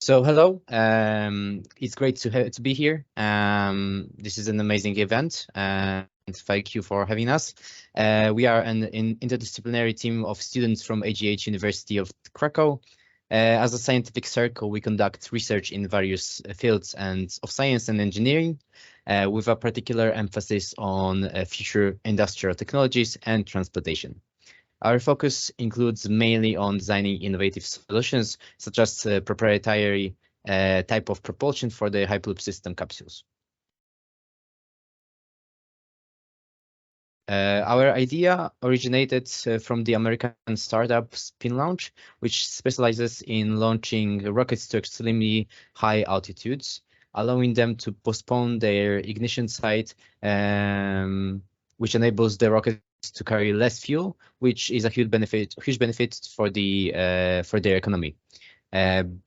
So hello, it's great to be here. This is an amazing event, and thank you for having us. We are an interdisciplinary team of students from AGH University of Krakow. As a scientific circle, we conduct research in various fields of science and engineering, with a particular emphasis on future industrial technologies and transportation. Our focus includes mainly on designing innovative solutions, such as proprietary type of propulsion for the Hyperloop system capsules. Our idea originated from the American startup SpinLoop, which specializes in launching rockets to extremely high altitudes, allowing them to postpone their ignition site, which enables the rocket to carry less fuel, which is a huge benefit for their economy.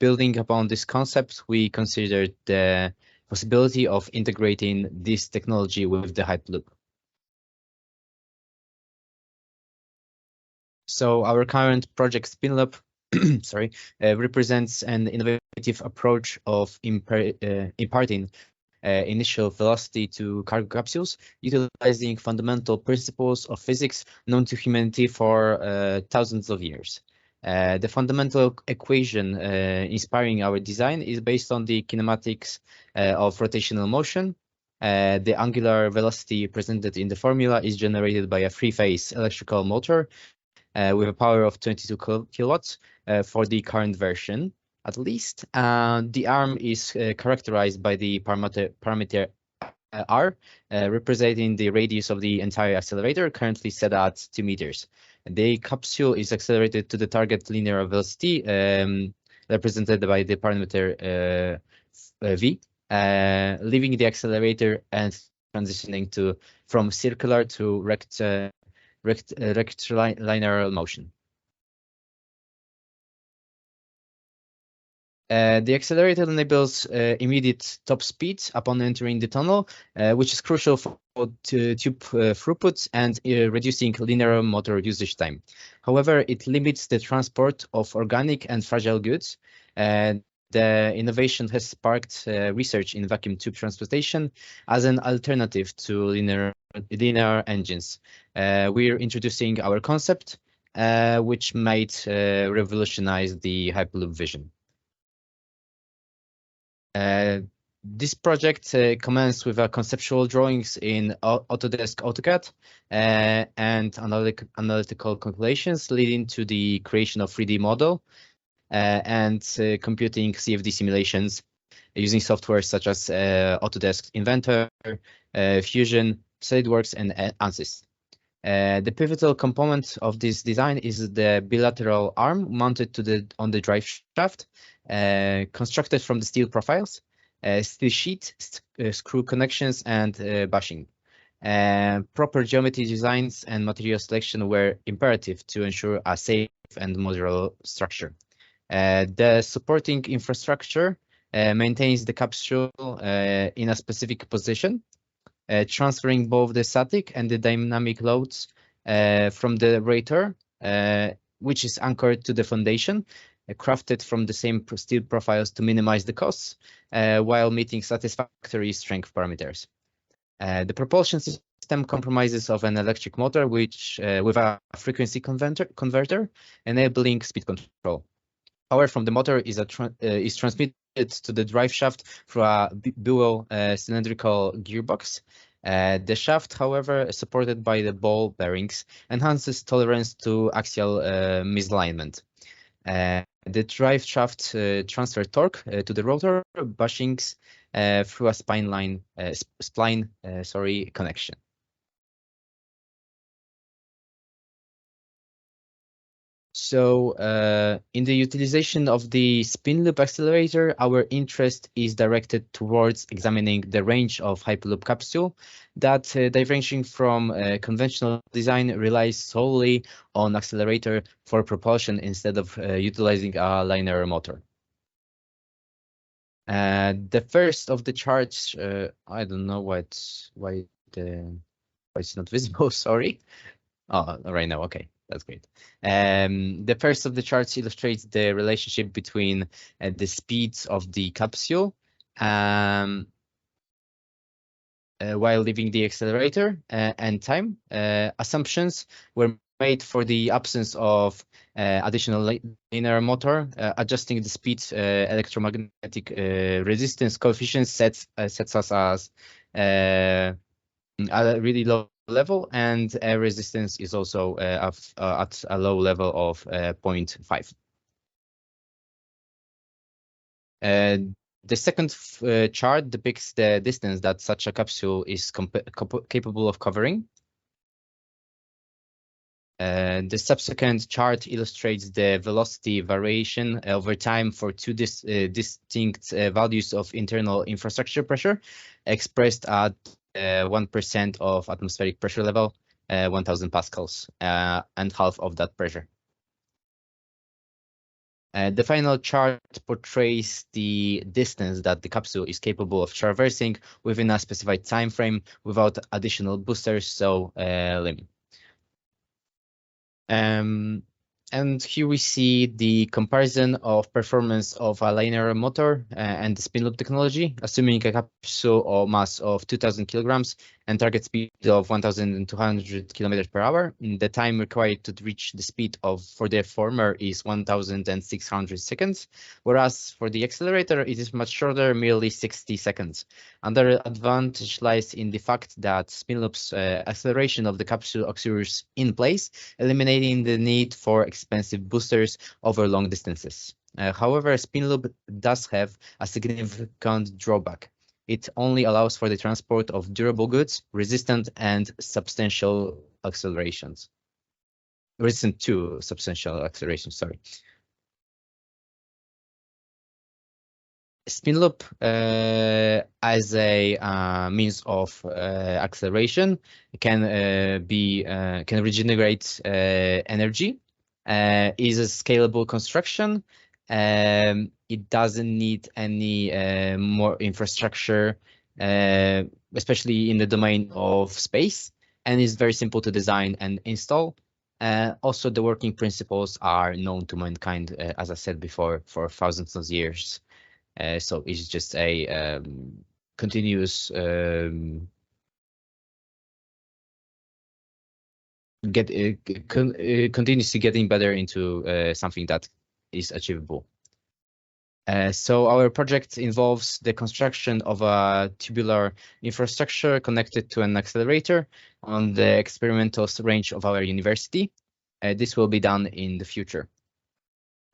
Building upon this concept, we considered the possibility of integrating this technology with the Hyperloop. So our current project SpinLoop represents an innovative approach of imparting initial velocity to cargo capsules, utilizing fundamental principles of physics known to humanity for thousands of years. The fundamental equation inspiring our design is based on the kinematics of rotational motion. The angular velocity presented in the formula is generated by a three-phase electrical motor with a power of 22 kilowatts for the current version, at least. The arm is characterized by the parameter R, representing the radius of the entire accelerator, currently set at 2 meters. The capsule is accelerated to the target linear velocity, represented by the parameter V, leaving the accelerator and transitioning from circular to rectilinear motion. The accelerator enables immediate top speed upon entering the tunnel, which is crucial for tube throughput and reducing linear motor usage time. However, it limits the transport of organic and fragile goods. The innovation has sparked research in vacuum tube transportation as an alternative to linear engines. We're introducing our concept, which might revolutionize the Hyperloop vision. This project commenced with conceptual drawings in Autodesk AutoCAD and analytical calculations, leading to the creation of 3D model and computing CFD simulations using software such as Autodesk Inventor, Fusion, SolidWorks, and ANSYS. The pivotal component of this design is the bilateral arm mounted on the drive shaft, constructed from the steel profiles, steel sheet, screw connections, and bushing. Proper geometry designs and material selection were imperative to ensure a safe and modular structure. The supporting infrastructure maintains the capsule in a specific position, transferring both the static and the dynamic loads from the rotor, which is anchored to the foundation, crafted from the same steel profiles to minimize the costs while meeting satisfactory strength parameters. The propulsion system comprises of an electric motor with a frequency converter, enabling speed control. Power from the motor is transmitted to the drive shaft through a dual cylindrical gearbox. The shaft, however, supported by the ball bearings, enhances tolerance to axial misalignment. The drive shaft transfer torque to the rotor bushings through a spline connection. So in the utilization of the SpinLoop accelerator, our interest is directed towards examining the range of Hyperloop capsule that, diverging from conventional design, relies solely on accelerator for propulsion instead of utilizing a linear motor. The first of the charts, I don't know why it's not visible. Sorry. Oh, right now, okay. That's great. The first of the charts illustrates the relationship between the speeds of the capsule while leaving the accelerator and time. Assumptions were made for the absence of additional linear motor. Adjusting the speed electromagnetic resistance coefficient sets us as at a really low level, and air resistance is also at a low level of 0.5. The second chart depicts the distance that such a capsule is capable of covering. The subsequent chart illustrates the velocity variation over time for two distinct values of internal infrastructure pressure, expressed at 1% of atmospheric pressure level, 1000 pascals, and half of that pressure. The final chart portrays the distance that the capsule is capable of traversing within a specified time frame without additional boosters, so LIM. And here we see the comparison of performance of a linear motor and the SpinLoop technology, assuming a capsule or mass of 2,000 kilograms and target speed of 1,200 kilometers per hour. The time required to reach the speed for the former is 1,600 seconds, whereas for the accelerator, it is much shorter, merely 60 seconds. Another advantage lies in the fact that SpinLoop's acceleration of the capsule occurs in place, eliminating the need for expensive boosters over long distances. However, SpinLoop does have a significant drawback. It only allows for the transport of durable goods, resistant and substantial accelerations. Resistant to substantial accelerations, sorry. SpinLoop as a means of acceleration can regenerate energy. Is a scalable construction. It doesn't need any more infrastructure, especially in the domain of space, and is very simple to design and install. Also, the working principles are known to mankind, as I said before, for thousands of years. So it's just a continuous continuously getting better into something that is achievable. So our project involves the construction of a tubular infrastructure connected to an accelerator on the experimental range of our university. This will be done in the future,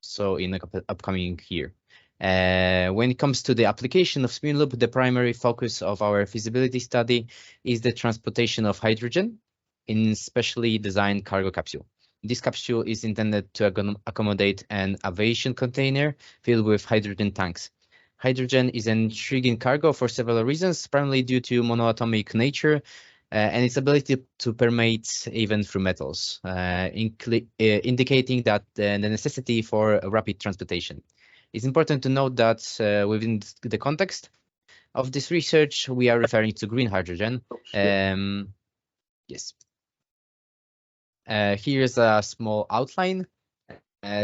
so in the upcoming year. When it comes to the application of SpinLoop, the primary focus of our feasibility study is the transportation of hydrogen in specially designed cargo capsule. This capsule is intended to accommodate an aviation container filled with hydrogen tanks. Hydrogen is an intriguing cargo for several reasons, primarily due to monoatomic nature and its ability to permeate even through metals, indicating that the necessity for rapid transportation. It's important to note that within the context of this research, we are referring to green hydrogen. Yes. Here's a small outline.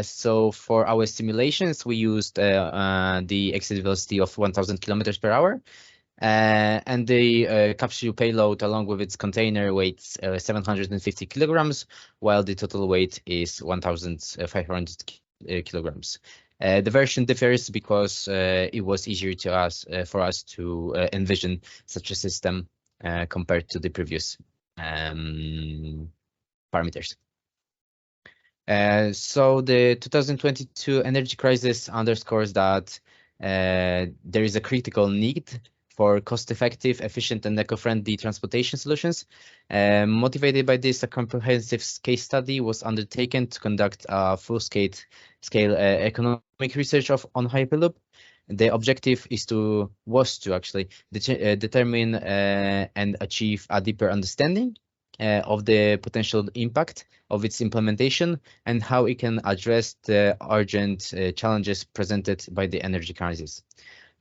So for our simulations, we used the exit velocity of 1,000 kilometers per hour. And the capsule payload, along with its container, weighs 750 kilograms, while the total weight is 1,500 kilograms. The version differs because it was easier for us to envision such a system compared to the previous parameters. So the 2022 energy crisis underscores that there is a critical need for cost-effective, efficient, and eco-friendly transportation solutions. Motivated by this, a comprehensive case study was undertaken to conduct a full-scale economic research on Hyperloop. The objective was to actually determine and achieve a deeper understanding of the potential impact of its implementation and how it can address the urgent challenges presented by the energy crisis.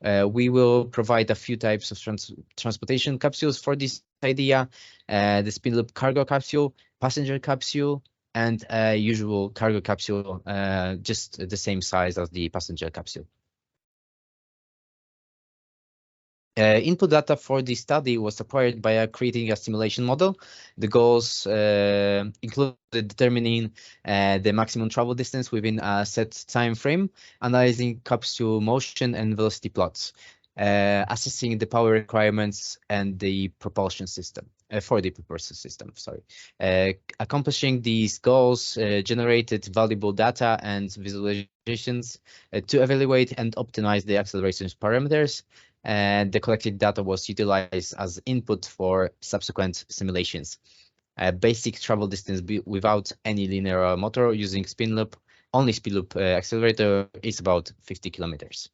We will provide a few types of transportation capsules for this idea: the SpinLoop cargo capsule, passenger capsule, and a usual cargo capsule, just the same size as the passenger capsule. Input data for the study was acquired by creating a simulation model. The goals included determining the maximum travel distance within a set time frame, analyzing capsule motion and velocity plots, assessing the power requirements and the propulsion system. For the propulsion system, sorry. Accomplishing these goals generated valuable data and visualizations to evaluate and optimize the acceleration parameters, and the collected data was utilized as input for subsequent simulations. Basic travel distance without any linear motor using SpinLoop, only SpinLoop accelerator, is about 50 kilometers.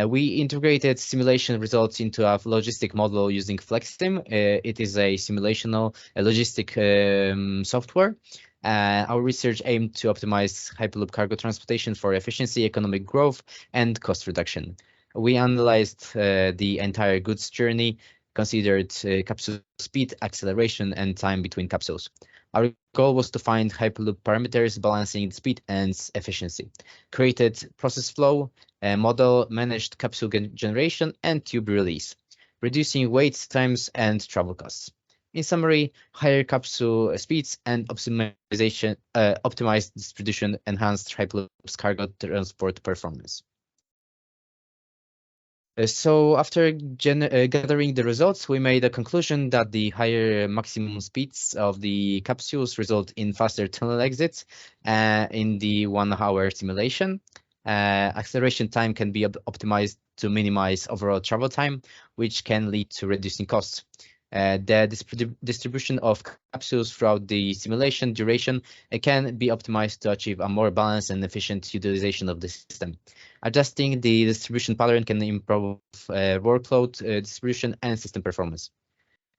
We integrated simulation results into a logistic model using FlexSim. It is a simulational logistic software. Our research aimed to optimize Hyperloop cargo transportation for efficiency, economic growth, and cost reduction. We analyzed the entire goods journey, considered capsule speed, acceleration, and time between capsules. Our goal was to find Hyperloop parameters balancing speed and efficiency, created process flow, model, managed capsule generation, and tube release, reducing wait times and travel costs. In summary, higher capsule speeds and optimization, optimized distribution enhanced Hyperloop's cargo transport performance. So after gathering the results, we made a conclusion that the higher maximum speeds of the capsules result in faster tunnel exits in the 1 hour simulation. Acceleration time can be optimized to minimize overall travel time, which can lead to reducing costs. The distribution of capsules throughout the simulation duration can be optimized to achieve a more balanced and efficient utilization of the system. Adjusting the distribution pattern can improve workload distribution and system performance.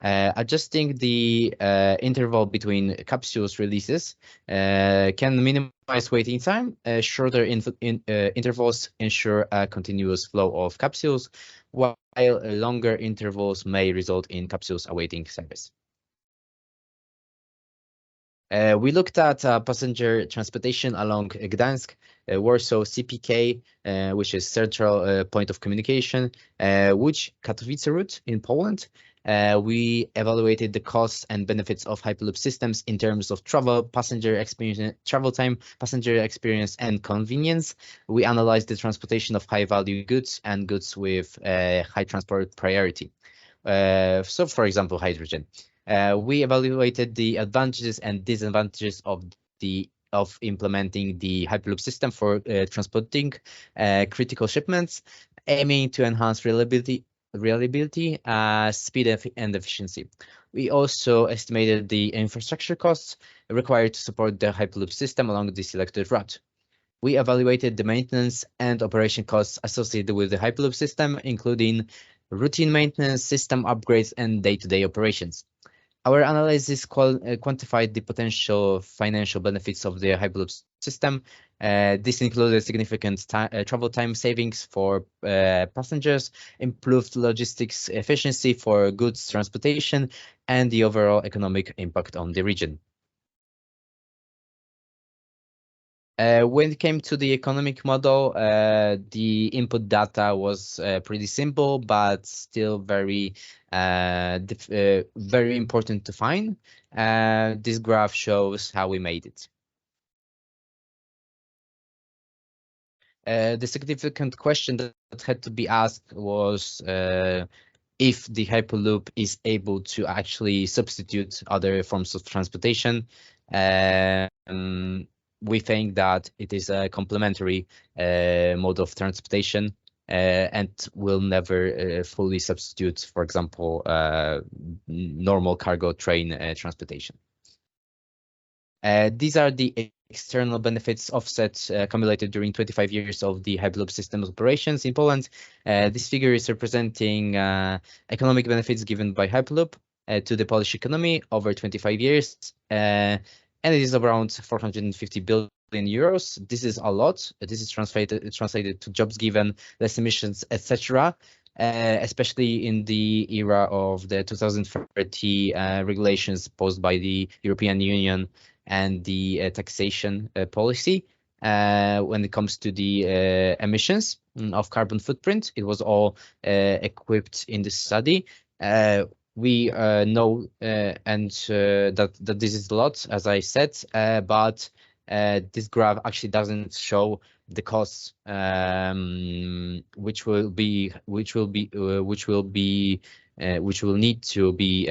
Adjusting the interval between capsules releases can minimize waiting time. Shorter intervals ensure a continuous flow of capsules, while longer intervals may result in capsules awaiting service. We looked at passenger transportation along Gdańsk, Warsaw CPK, which is central point of communication, Łódź Katowice route in Poland. We evaluated the costs and benefits of Hyperloop systems in terms of travel, passenger experience, travel time, passenger experience, and convenience. We analyzed the transportation of high-value goods and goods with high transport priority. So, for example, hydrogen. We evaluated the advantages and disadvantages of implementing the Hyperloop system for transporting critical shipments, aiming to enhance reliability, speed, and efficiency. We also estimated the infrastructure costs required to support the Hyperloop system along the selected route. We evaluated the maintenance and operation costs associated with the Hyperloop system, including routine maintenance, system upgrades, and day-to-day operations. Our analysis quantified the potential financial benefits of the Hyperloop system. This included significant travel time savings for passengers, improved logistics efficiency for goods transportation, and the overall economic impact on the region. When it came to the economic model, the input data was pretty simple, but still very important to find. This graph shows how we made it. The significant question that had to be asked was if the Hyperloop is able to actually substitute other forms of transportation. We think that it is a complementary mode of transportation and will never fully substitute, for example, normal cargo train transportation. These are the external benefits offset accumulated during 25 years of the Hyperloop system's operations in Poland. This figure is representing economic benefits given by Hyperloop to the Polish economy over 25 years. And it is around 450 billion euros. This is a lot. This is translated to jobs given, less emissions, etc. especially in the era of the 2030 regulations posed by the European Union and the taxation policy. When it comes to the emissions of carbon footprint, it was all equipped in the study. We know that this is a lot, as I said, but this graph actually doesn't show the costs, which will need to be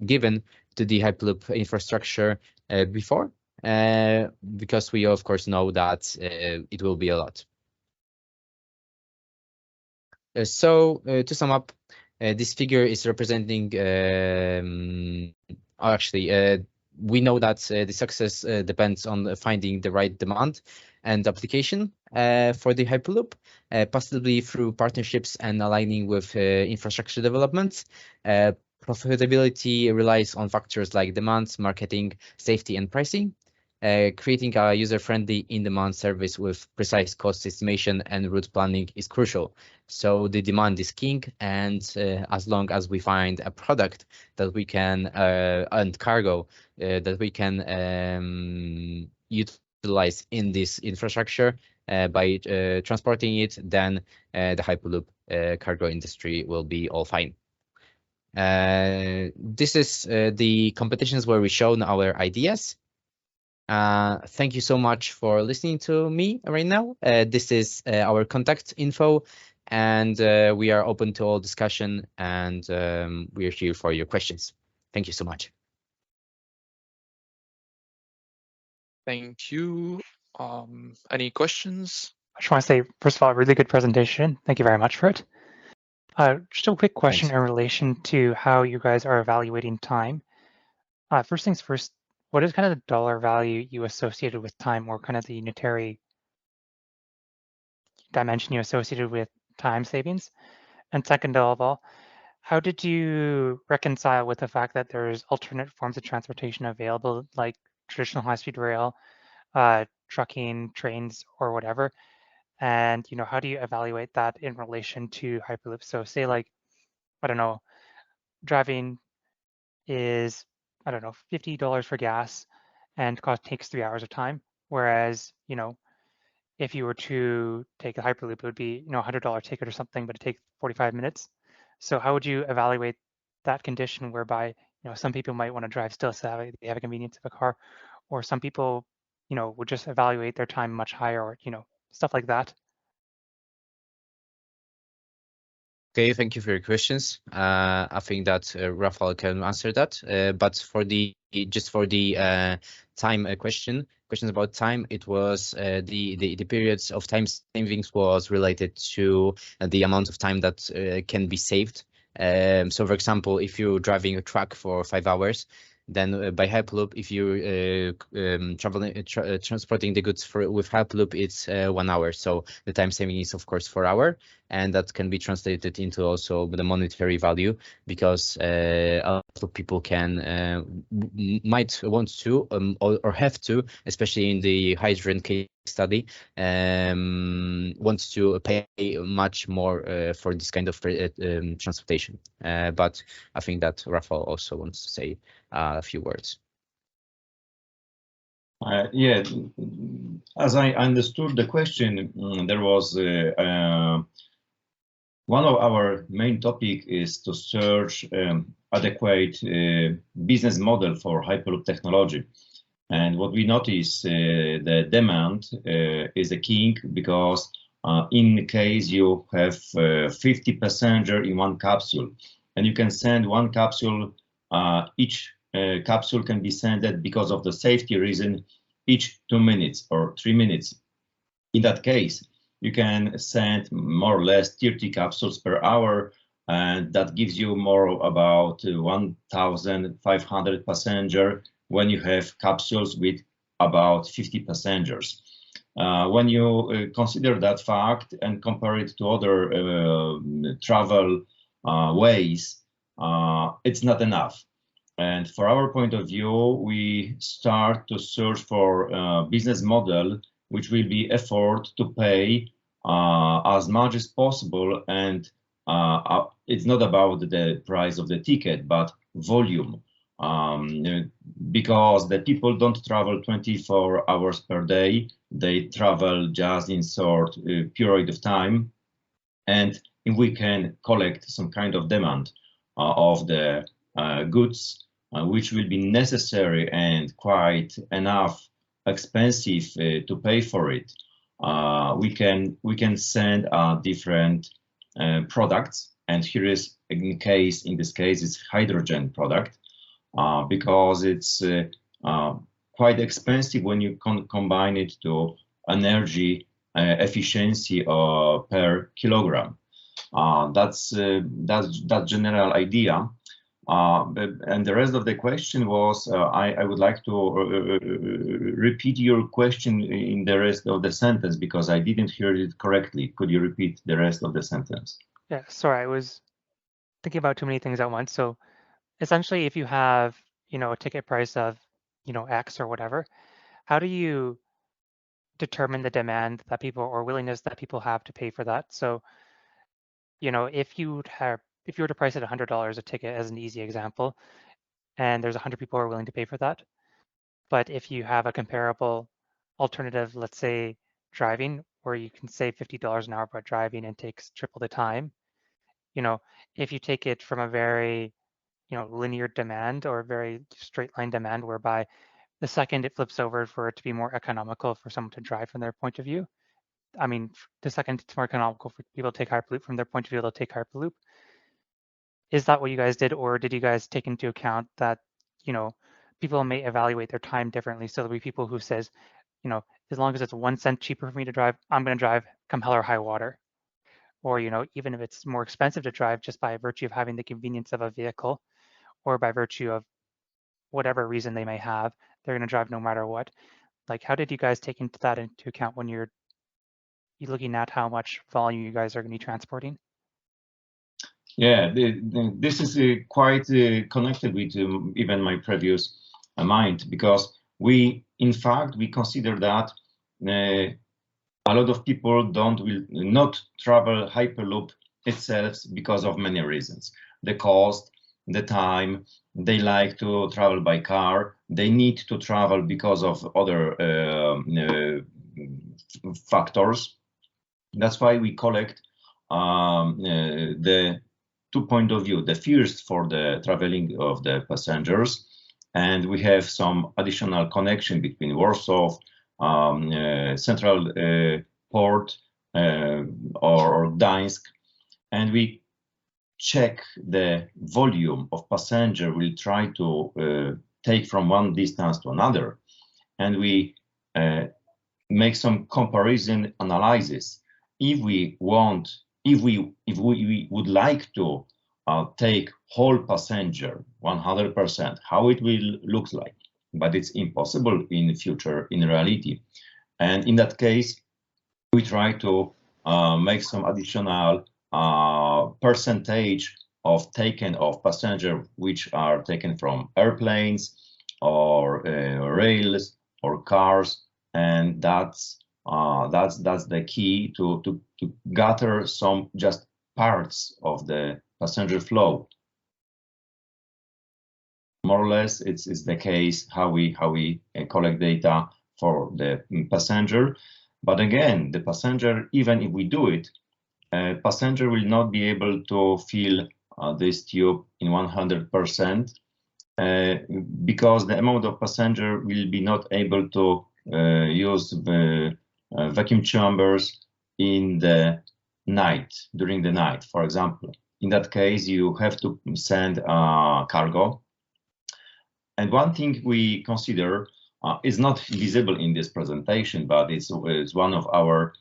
given to the Hyperloop infrastructure before, because we of course know that it will be a lot. So to sum up, this figure is representing we know that the success depends on finding the right demand and application for the Hyperloop, possibly through partnerships and aligning with infrastructure developments. Profitability relies on factors like demand, marketing, safety, and pricing. Creating a user-friendly in-demand service with precise cost estimation and route planning is crucial. So the demand is king, and as long as we find a product that we can and cargo that we can utilize in this infrastructure by transporting it, then the Hyperloop cargo industry will be all fine. This is the competitions where we shown our ideas. Thank you so much for listening to me right now. This is our contact info, and we are open to all discussion, and we are here for your questions. Thank you so much. Thank you. Any questions? I just want to say, first of all, really good presentation. Thank you very much for it. Just a quick question in relation to how you guys are evaluating time. First things first, what is kind of the dollar value you associated with time, or kind of the unitary dimension you associated with time savings? And second of all, how did you reconcile with the fact that there's alternate forms of transportation available, like traditional high-speed rail, trucking, trains, or whatever? And how do you evaluate that in relation to Hyperloop? So say, like, I don't know, driving is, I don't know, $50 for gas and takes 3 hours of time. Whereas, if you were to take a Hyperloop, it would be, a $100 ticket or something, but it takes 45 minutes. So how would you evaluate that condition whereby, some people might want to drive still so they have a convenience of a car, or some people, would just evaluate their time much higher, or, stuff like that? Okay, thank you for your questions. I think that Rafał can answer that. But for the time questions about time, it was the periods of time savings was related to the amount of time that can be saved. So, for example, if you're driving a truck for 5 hours, then by Hyperloop, if you're transporting the goods with Hyperloop, it's 1 hour. So the time saving is, of course, 4 hours, and that can be translated into also the monetary value, because a lot of people might want to or have to, especially in the hydrogen case study, wants to pay much more for this kind of transportation. But I think that Rafał also wants to say a few words. Yeah, as I understood the question, there was one of our main topic is to search adequate business model for Hyperloop technology. And what we notice, the demand is a king, because in case you have 50 passengers in one capsule, and you can send one capsule, each capsule can be sent because of the safety reason each 2 minutes or 3 minutes. In that case, you can send more or less 30 capsules per hour, and that gives you more about 1,500 passengers when you have capsules with about 50 passengers. When you consider that fact and compare it to other travel ways, it's not enough. And for our point of view, we start to search for a business model which will be afford to pay as much as possible, and it's not about the price of the ticket, but volume, because the people don't travel 24 hours per day, they travel just in short period of time, and if we can collect some kind of demand of the goods, which will be necessary and quite enough expensive to pay for it, we can send different products. And here is in this case it's hydrogen product, because it's quite expensive when you combine it to energy efficiency per kilogram. That's general idea. And the rest of the question was, I would like to repeat your question in the rest of the sentence, because I didn't hear it correctly. Could you repeat the rest of the sentence? Yeah, sorry, I was thinking about too many things at once. So essentially, if you have, a ticket price of, X or whatever, how do you determine the demand that people or willingness that people have to pay for that? So, if you were to price it $100 a ticket as an easy example, and there's 100 people who are willing to pay for that, but if you have a comparable alternative, let's say driving, where you can save $50 an hour by driving and takes triple the time, if you take it from a very, linear demand or very straight line demand, whereby the second it flips over for it to be more economical for someone to drive from their point of view, I mean, the second it's more economical for people to take Hyperloop from their point of view, they'll take Hyperloop. Is that what you guys did, or did you guys take into account that, people may evaluate their time differently? So there'll be people who says, as long as it's 1 cent cheaper for me to drive, I'm going to drive come hell or high water. Or, even if it's more expensive to drive just by virtue of having the convenience of a vehicle, or by virtue of whatever reason they may have, they're going to drive no matter what. Like, how did you guys take that into account when you're looking at how much volume you guys are going to be transporting? Yeah, this is quite connected with even my previous mind, because in fact, we consider that a lot of people will not travel Hyperloop itself because of many reasons. The cost, the time, they like to travel by car, they need to travel because of other factors. That's why we collect the 2 points of view. The first for the traveling of the passengers, and we have some additional connection between Warsaw, central port, or Gdańsk, and we check the volume of passenger we'll try to take from one distance to another, and we make some comparison analysis. If we would like to take whole passenger 100%, how it will look like, but it's impossible in the future in reality. And in that case, we try to make some additional percentage of passenger which are taken from airplanes or rails or cars, and that's the key to gather some just parts of the passenger flow. More or less, it's the case how we collect data for the passenger. But again, the passenger, even if we do it, passenger will not be able to fill this tube in 100%, because the amount of passenger will be not able to use the vacuum chambers in the night, during the night, for example. In that case, you have to send cargo. And one thing we consider is not visible in this presentation, but it's one of our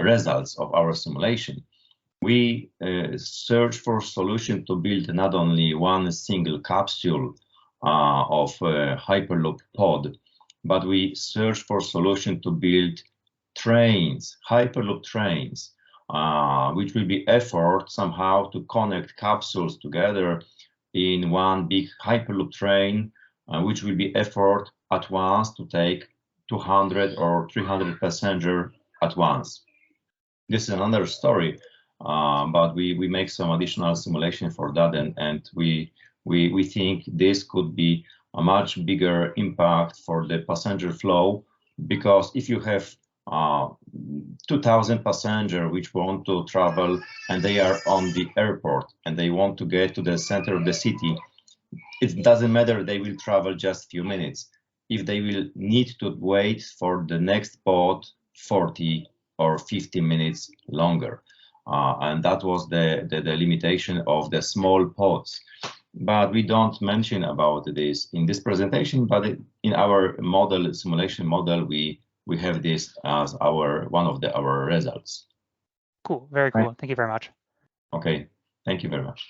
results of our simulation. We search for solution to build not only one single capsule of Hyperloop pod, but we search for solution to build trains, Hyperloop trains, which will be effort somehow to connect capsules together in one big Hyperloop train, which will be effort at once to take 200 or 300 passengers at once. this is another story, but we make some additional simulation for that, and we think this could be a much bigger impact for the passenger flow, because if you have 2,000 passengers which want to travel and they are on the airport and they want to get to the center of the city, it doesn't matter, they will travel just few minutes. If they will need to wait for the next pod 40 or 50 minutes longer. And that was the limitation of the small pods. But we don't mention about this in this presentation, but in our model, simulation model, we have this as one of our results. Cool, very cool. Thank you very much. Okay, thank you very much.